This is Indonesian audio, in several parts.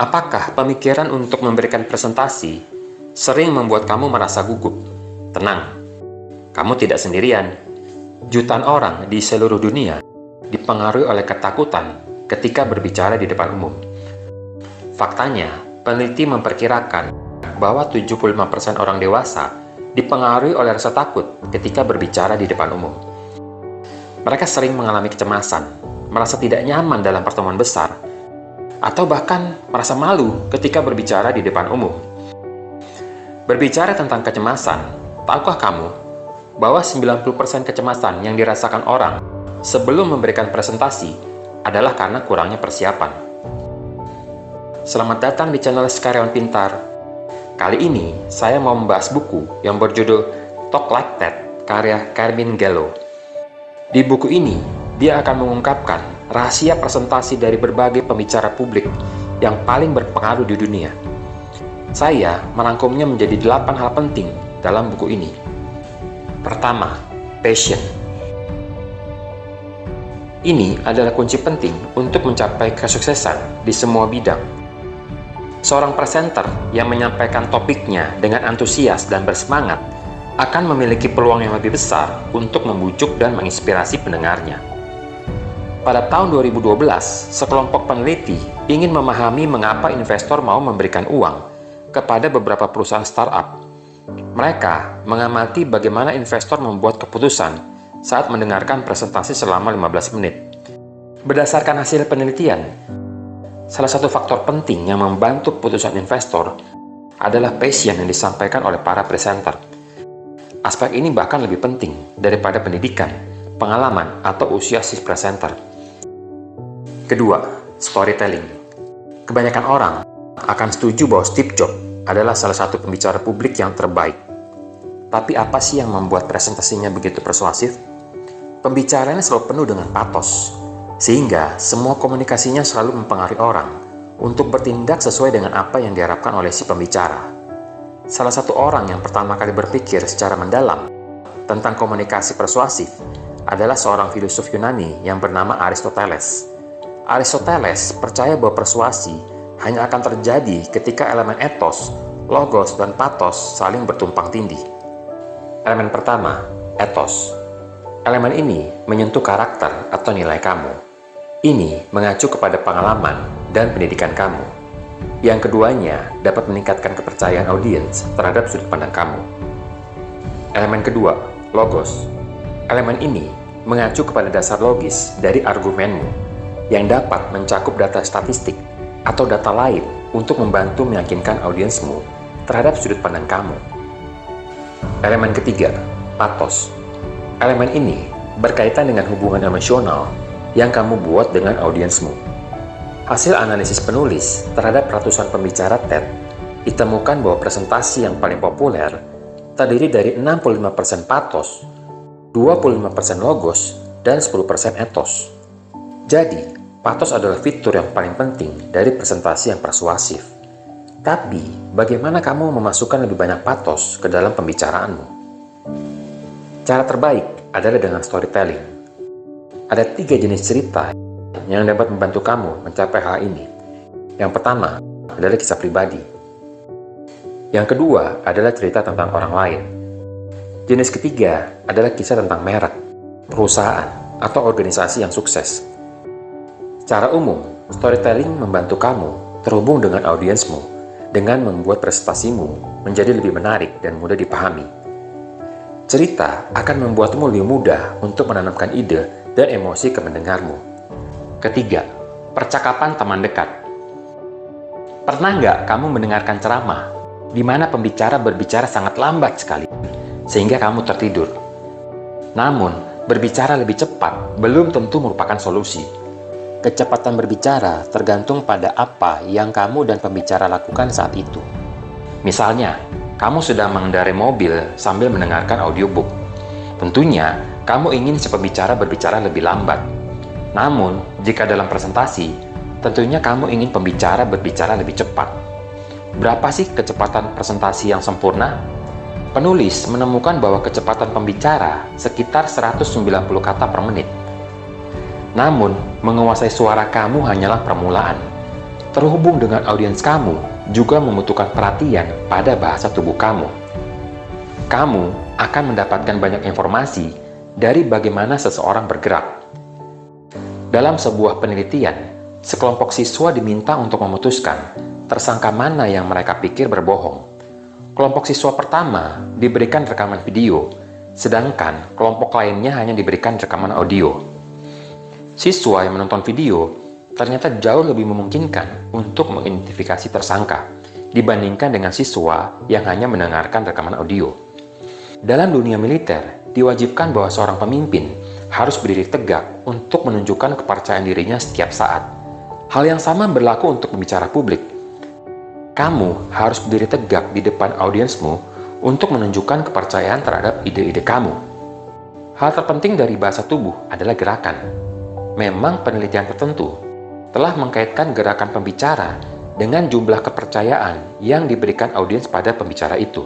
Apakah pemikiran untuk memberikan presentasi sering membuat kamu merasa gugup? Tenang, kamu tidak sendirian. Jutaan orang di seluruh dunia dipengaruhi oleh ketakutan ketika berbicara di depan umum. Faktanya, peneliti memperkirakan bahwa 75% orang dewasa dipengaruhi oleh rasa takut ketika berbicara di depan umum. Mereka sering mengalami kecemasan, merasa tidak nyaman dalam pertemuan besar, atau bahkan merasa malu ketika berbicara di depan umum. Berbicara tentang kecemasan, tahukah kamu bahwa 90% kecemasan yang dirasakan orang sebelum memberikan presentasi adalah karena kurangnya persiapan? Selamat datang di channel Karyawan Pintar. Kali ini saya mau membahas buku yang berjudul Talk Like That, karya Carmine Gallo. Di buku ini, dia akan mengungkapkan rahasia presentasi dari berbagai pembicara publik yang paling berpengaruh di dunia. Saya merangkumnya menjadi 8 hal penting dalam buku ini. Pertama, passion. Ini adalah kunci penting untuk mencapai kesuksesan di semua bidang. Seorang presenter yang menyampaikan topiknya dengan antusias dan bersemangat akan memiliki peluang yang lebih besar untuk membujuk dan menginspirasi pendengarnya. Pada tahun 2012, sekelompok peneliti ingin memahami mengapa investor mau memberikan uang kepada beberapa perusahaan startup. Mereka mengamati bagaimana investor membuat keputusan saat mendengarkan presentasi selama 15 menit. Berdasarkan hasil penelitian, salah satu faktor penting yang membantu keputusan investor adalah passion yang disampaikan oleh para presenter. Aspek ini bahkan lebih penting daripada pendidikan, pengalaman, atau usia si presenter. Kedua, storytelling. Kebanyakan orang akan setuju bahwa Steve Jobs adalah salah satu pembicara publik yang terbaik. Tapi apa sih yang membuat presentasinya begitu persuasif? Pembicaraannya selalu penuh dengan patos, sehingga semua komunikasinya selalu mempengaruhi orang untuk bertindak sesuai dengan apa yang diharapkan oleh si pembicara. Salah satu orang yang pertama kali berpikir secara mendalam tentang komunikasi persuasif adalah seorang filsuf Yunani yang bernama Aristoteles. Aristoteles percaya bahwa persuasi hanya akan terjadi ketika elemen etos, logos, dan patos saling bertumpang tindih. Elemen pertama, etos. Elemen ini menyentuh karakter atau nilai kamu. Ini mengacu kepada pengalaman dan pendidikan kamu. Yang keduanya dapat meningkatkan kepercayaan audiens terhadap sudut pandang kamu. Elemen kedua, logos. Elemen ini mengacu kepada dasar logis dari argumenmu yang dapat mencakup data statistik atau data lain untuk membantu meyakinkan audiensmu terhadap sudut pandang kamu. Elemen ketiga, patos. Elemen ini berkaitan dengan hubungan emosional yang kamu buat dengan audiensmu. Hasil analisis penulis terhadap ratusan pembicara TED ditemukan bahwa presentasi yang paling populer terdiri dari 65% patos, 25% logos, dan 10% etos. Jadi, patos adalah fitur yang paling penting dari presentasi yang persuasif. Tapi, bagaimana kamu memasukkan lebih banyak patos ke dalam pembicaraanmu? Cara terbaik adalah dengan storytelling. Ada 3 jenis cerita yang dapat membantu kamu mencapai hal ini. Yang pertama adalah kisah pribadi. Yang kedua adalah cerita tentang orang lain. Jenis ketiga adalah kisah tentang merek, perusahaan, atau organisasi yang sukses. Secara umum, storytelling membantu kamu terhubung dengan audiensmu dengan membuat presentasimu menjadi lebih menarik dan mudah dipahami. Cerita akan membuatmu lebih mudah untuk menanamkan ide dan emosi ke pendengarmu. Ketiga, percakapan teman dekat. Pernah nggak kamu mendengarkan ceramah di mana pembicara berbicara sangat lambat sekali sehingga kamu tertidur? Namun, berbicara lebih cepat belum tentu merupakan solusi. Kecepatan berbicara tergantung pada apa yang kamu dan pembicara lakukan saat itu. Misalnya, kamu sedang mengendarai mobil sambil mendengarkan audiobook. Tentunya, kamu ingin si pembicara berbicara lebih lambat. Namun, jika dalam presentasi, tentunya kamu ingin pembicara berbicara lebih cepat. Berapa sih kecepatan presentasi yang sempurna? Penulis menemukan bahwa kecepatan pembicara sekitar 190 kata per menit. Namun, menguasai suara kamu hanyalah permulaan. Terhubung dengan audiens kamu juga membutuhkan perhatian pada bahasa tubuh kamu. Kamu akan mendapatkan banyak informasi dari bagaimana seseorang bergerak. Dalam sebuah penelitian, sekelompok siswa diminta untuk memutuskan tersangka mana yang mereka pikir berbohong. Kelompok siswa pertama diberikan rekaman video, sedangkan kelompok lainnya hanya diberikan rekaman audio. Siswa yang menonton video ternyata jauh lebih memungkinkan untuk mengidentifikasi tersangka dibandingkan dengan siswa yang hanya mendengarkan rekaman audio. Dalam dunia militer, diwajibkan bahwa seorang pemimpin harus berdiri tegak untuk menunjukkan kepercayaan dirinya setiap saat. Hal yang sama berlaku untuk pembicara publik. Kamu harus berdiri tegak di depan audiensmu untuk menunjukkan kepercayaan terhadap ide-ide kamu. Hal terpenting dari bahasa tubuh adalah gerakan. Memang penelitian tertentu telah mengkaitkan gerakan pembicara dengan jumlah kepercayaan yang diberikan audiens pada pembicara itu.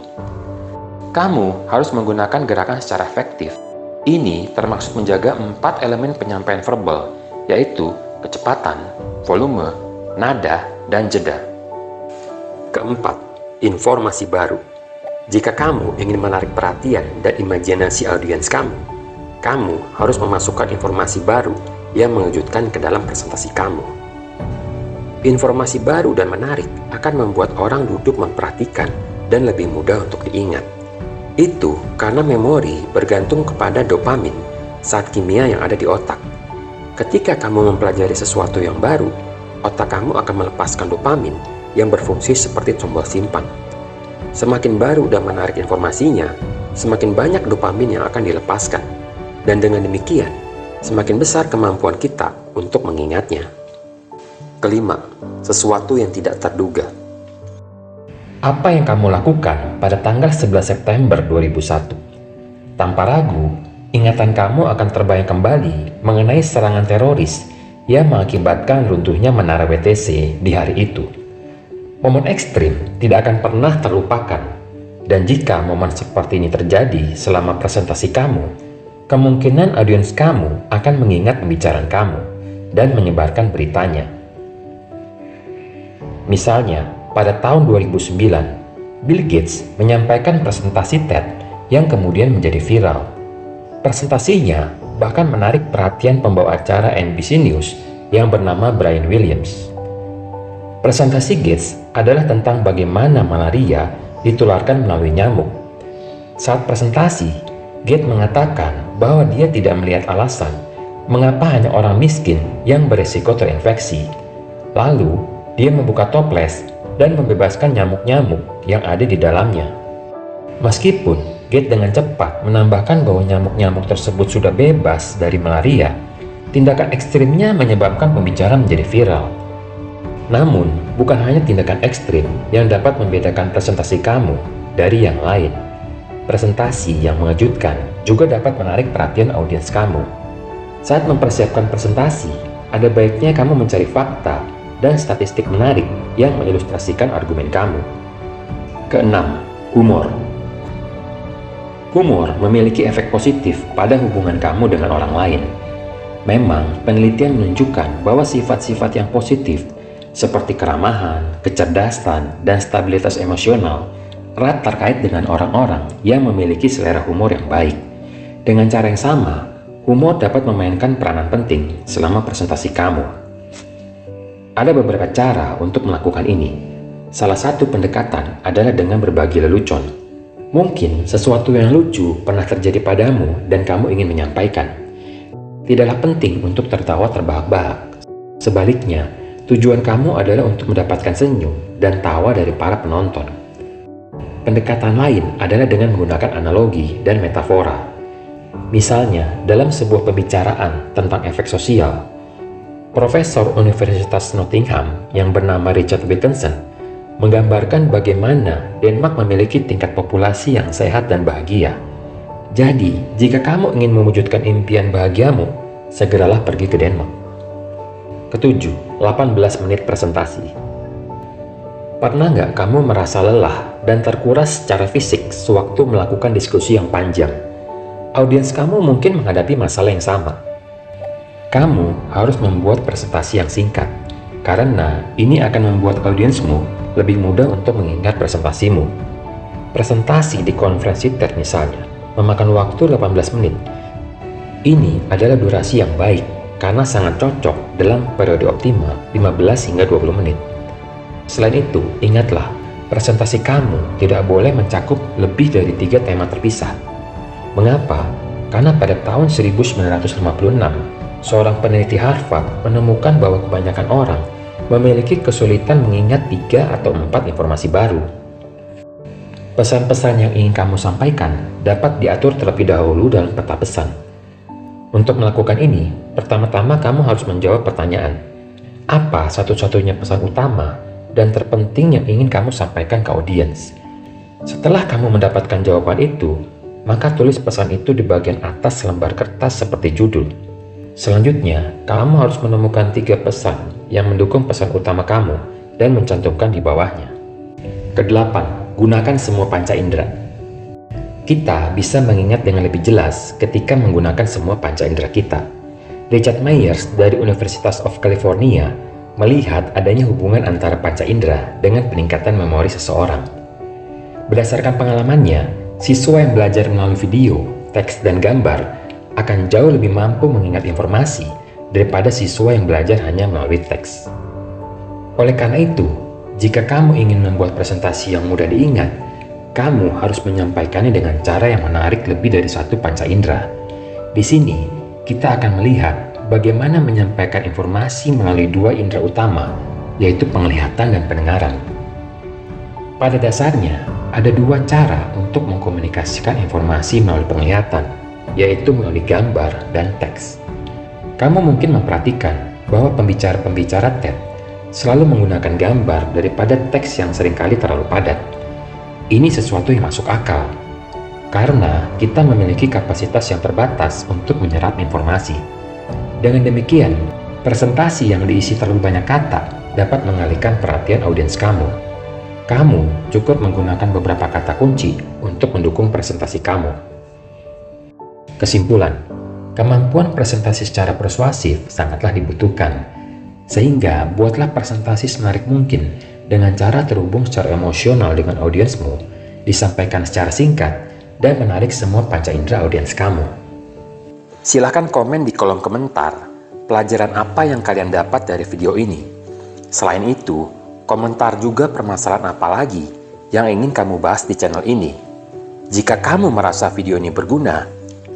Kamu harus menggunakan gerakan secara efektif. Ini termaksud menjaga 4 elemen penyampaian verbal, yaitu kecepatan, volume, nada, dan jeda. Keempat, informasi baru. Jika kamu ingin menarik perhatian dan imajinasi audiens kamu harus memasukkan informasi baru yang mengejutkan ke dalam presentasi kamu. Informasi baru dan menarik akan membuat orang duduk memperhatikan dan lebih mudah untuk diingat. Itu karena memori bergantung kepada dopamin, zat kimia yang ada di otak. Ketika kamu mempelajari sesuatu yang baru, otak kamu akan melepaskan dopamin yang berfungsi seperti tombol simpan. Semakin baru dan menarik informasinya, semakin banyak dopamin yang akan dilepaskan. Dan dengan demikian, semakin besar kemampuan kita untuk mengingatnya. Kelima, sesuatu yang tidak terduga. Apa yang kamu lakukan pada tanggal 11 September 2001? Tanpa ragu, ingatan kamu akan terbayang kembali mengenai serangan teroris yang mengakibatkan runtuhnya menara WTC di hari itu. Momen ekstrim tidak akan pernah terlupakan, dan jika momen seperti ini terjadi selama presentasi kamu, kemungkinan audiens kamu akan mengingat pembicaraan kamu dan menyebarkan beritanya. Misalnya, pada tahun 2009, Bill Gates menyampaikan presentasi TED yang kemudian menjadi viral. Presentasinya bahkan menarik perhatian pembawa acara NBC News yang bernama Brian Williams. Presentasi Gates adalah tentang bagaimana malaria ditularkan melalui nyamuk. Saat presentasi, Gates mengatakan bahwa dia tidak melihat alasan mengapa hanya orang miskin yang beresiko terinfeksi. Lalu, dia membuka toples dan membebaskan nyamuk-nyamuk yang ada di dalamnya. Meskipun Gates dengan cepat menambahkan bahwa nyamuk-nyamuk tersebut sudah bebas dari malaria, tindakan ekstrimnya menyebabkan pembicaraan menjadi viral. Namun, bukan hanya tindakan ekstrim yang dapat membedakan presentasi kamu dari yang lain. Presentasi yang mengejutkan juga dapat menarik perhatian audiens kamu. Saat mempersiapkan presentasi, ada baiknya kamu mencari fakta dan statistik menarik yang mengilustrasikan argumen kamu. Keenam, humor. Humor memiliki efek positif pada hubungan kamu dengan orang lain. Memang, penelitian menunjukkan bahwa sifat-sifat yang positif seperti keramahan, kecerdasan, dan stabilitas emosional erat terkait dengan orang-orang yang memiliki selera humor yang baik. Dengan cara yang sama, humor dapat memainkan peranan penting selama presentasi kamu. Ada beberapa cara untuk melakukan ini. Salah satu pendekatan adalah dengan berbagi lelucon. Mungkin sesuatu yang lucu pernah terjadi padamu dan kamu ingin menyampaikan. Tidaklah penting untuk tertawa terbahak-bahak. Sebaliknya, tujuan kamu adalah untuk mendapatkan senyum dan tawa dari para penonton. Pendekatan lain adalah dengan menggunakan analogi dan metafora. Misalnya, dalam sebuah pembicaraan tentang efek sosial, Profesor Universitas Nottingham yang bernama Richard Wilkinson menggambarkan bagaimana Denmark memiliki tingkat populasi yang sehat dan bahagia. Jadi, jika kamu ingin mewujudkan impian bahagiamu, segeralah pergi ke Denmark. Ketujuh, 18 menit presentasi. Pernah nggak kamu merasa lelah dan terkuras secara fisik sewaktu melakukan diskusi yang panjang? Audiens kamu mungkin menghadapi masalah yang sama. Kamu harus membuat presentasi yang singkat. karena ini akan membuat audiensmu lebih mudah untuk mengingat presentasimu. Presentasi di konferensi TED misalnya memakan waktu 18 menit. Ini adalah durasi yang baik karena sangat cocok dalam periode optimal 15 hingga 20 menit. Selain itu, ingatlah, presentasi kamu tidak boleh mencakup lebih dari 3 tema terpisah. Mengapa? Karena pada tahun 1956, seorang peneliti Harvard menemukan bahwa kebanyakan orang memiliki kesulitan mengingat 3 atau 4 informasi baru. Pesan-pesan yang ingin kamu sampaikan dapat diatur terlebih dahulu dalam peta pesan. Untuk melakukan ini, pertama-tama kamu harus menjawab pertanyaan, apa satu-satunya pesan utama dan terpenting yang ingin kamu sampaikan ke audiens? Setelah kamu mendapatkan jawaban itu, maka tulis pesan itu di bagian atas lembar kertas seperti judul. Selanjutnya, kamu harus menemukan 3 pesan yang mendukung pesan utama kamu dan mencantumkan di bawahnya. Kedelapan, gunakan semua panca indera. Kita bisa mengingat dengan lebih jelas ketika menggunakan semua panca indera kita. Richard Myers dari University of California melihat adanya hubungan antara panca indera dengan peningkatan memori seseorang. Berdasarkan pengalamannya, siswa yang belajar melalui video, teks, dan gambar akan jauh lebih mampu mengingat informasi daripada siswa yang belajar hanya melalui teks. Oleh karena itu, jika kamu ingin membuat presentasi yang mudah diingat, kamu harus menyampaikannya dengan cara yang menarik lebih dari 1 panca indera. Di sini, kita akan melihat bagaimana menyampaikan informasi melalui 2 indera utama, yaitu penglihatan dan pendengaran. Pada dasarnya, ada 2 cara untuk mengkomunikasikan informasi melalui penglihatan, yaitu melalui gambar dan teks. Kamu mungkin memperhatikan bahwa pembicara-pembicara TED selalu menggunakan gambar daripada teks yang seringkali terlalu padat. Ini sesuatu yang masuk akal, karena kita memiliki kapasitas yang terbatas untuk menyerap informasi. Dengan demikian, presentasi yang diisi terlalu banyak kata dapat mengalihkan perhatian audiens kamu. Kamu cukup menggunakan beberapa kata kunci untuk mendukung presentasi kamu. Kesimpulan, kemampuan presentasi secara persuasif sangatlah dibutuhkan, sehingga buatlah presentasi semenarik mungkin dengan cara terhubung secara emosional dengan audiensmu, disampaikan secara singkat, dan menarik semua panca indera audiens kamu. Silahkan komen di kolom komentar pelajaran apa yang kalian dapat dari video ini. Selain itu, komentar juga permasalahan apa lagi yang ingin kamu bahas di channel ini. Jika kamu merasa video ini berguna,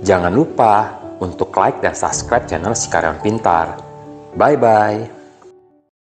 jangan lupa untuk like dan subscribe channel Si Karyawan Pintar. Bye-bye.